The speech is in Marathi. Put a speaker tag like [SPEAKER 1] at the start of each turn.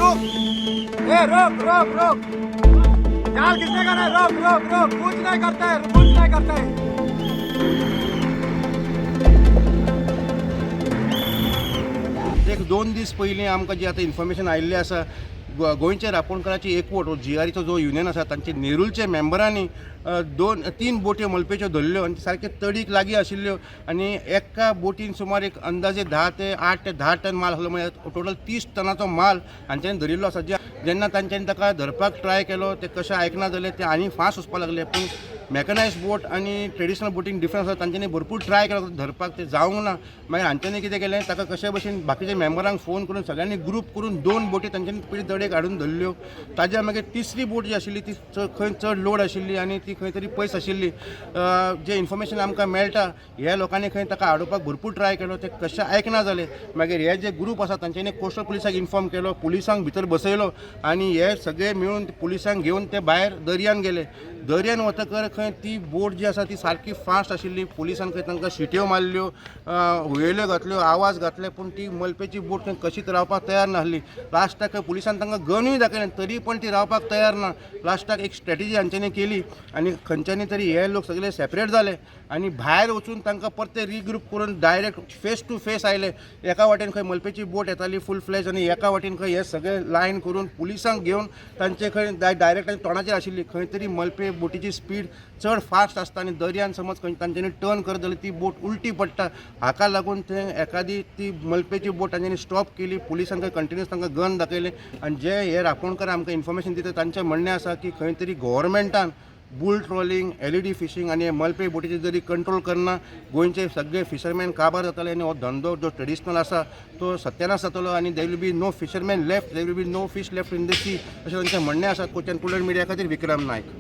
[SPEAKER 1] ए रोक रोक रोक, जाल किसने का नहीं, रोक रोक रोक, कुछ नहीं करते, कुछ नहीं करते।
[SPEAKER 2] एक 2 दीस पयलीं आमकां जी आतां इन्फॉर्मेशन आयिल्ली आसा, गोंयचे रांपोणकाराची एकवट जिआरीचो जो युनियन आसा तांचे नेरूलचे मेंबरांनी 2-3 बोटी मलपेच्यो धरल्यो आनी सारके तडीक लागीं आशिल्ल्यो आनी एका बोटीन सुमार एक अंदाजे 8 ते 10 टन माल आसलो, म्हणजे टोटल 30 टनाचो माल हांच्यांनी धरिल्लो आसा। जेन्ना तांच्यांनी ताका धरपाक ट्राय केलो ते कशें आयकना जालें, ते आनी फास्ट वचपाक लागले। पूण मॅकनायज बोट आनी ट्रेडिशनल बोटींग डिफरन्स आसा, तांच्यांनी भरपूर ट्राय केलो धरपाक, ते जावंक ना। मागीर हांच्यांनी कितें केलें, ताका कशे भशेन बाकीच्या मेंबरांक फोन करून सगळ्यांनी ग्रूप करून 2 बोटी तांच्यांनी पयलीं दडेक हाडून धरल्यो। ताज्या मागीर तिसरी बोट जी आशिल्ली ती खंय चड लोड आशिल्ली आनी ती खंय तरी पयस आशिल्ली। जे इन्फॉर्मेशन आमकां मेळटा, ह्या लोकांनी खंय ताका हाडोवपाक भरपूर ट्राय केलो, ते कशें आयकना जालें। मागीर हे जे ग्रूप आसा तांच्यांनी कोस्टल पुलिसाक इन्फॉर्म केलो, पुलिसांक भितर बसयलो आनी हे सगळे मेळून पुलिसांक घेवन ते भायर दर्यान गेले। दर्यान वतकर खंय ती बोट जी आसा ती सारकी फास्ट आशिल्ली। पुलिसान खंय तांकां शिट्यो मारल्यो, हुयेल्यो घातल्यो, आवाज घातले, पूण ती मलपेची बोट खंय कशीच रावपाक तयार नासली। लास्टाक पुलिसान तांकां गनूय दाखयलें, तरी पण ती रावपाक तयार ना। लास्टाक एक स्ट्रॅटेजी हांच्यांनी केली आनी खंयच्यांनी तरी हे लोक सगळे सेपरेट जाले आनी भायर वचून तांकां परते रिग्रूप करून डायरेक्ट फेस टू फेस आयले। एका वाटेन खंय मलपेची बोट येताली फूल फ्लॅज आनी एका वाटेन खंय हे सगळे लायन करून पुलिसांक घेवन तांचे खंय डायरेक्ट तोंडाचेर आशिल्ली। खंय तरी मलपे बोटीची स्पीड चड फास्ट आसता आनी दर्यान समज खंय तांच्यांनी टर्न करत जाल्यार ती बोट उलटी पडटा। हाका लागून ते एखादी ती मलपेची बोट तांच्यांनी स्टॉप केली। पुलिसांक कंटिन्यूस तांकां गन दाखयले आनी जे हे रांपोणकार आमकां इन्फॉर्मेशन दिता तांचें म्हणणें आसा की खंय तरी गव्हर्मेंटान बुल ट्रॉलिंग, LED फिशींग आनी मलपे बोटीचे जरी कंट्रोल करना, गोंयचे सगळे फिशरमॅन काबार जातले आनी हो धंदो जो ट्रेडिशनल आसा तो सत्यानाश जातलो आनी there will be no fisherman left, there will be no fish left in the sea, अशें तांचें म्हणणें आसा। कोच्यान पुलंट मिडिया खातीर विक्रम नायक।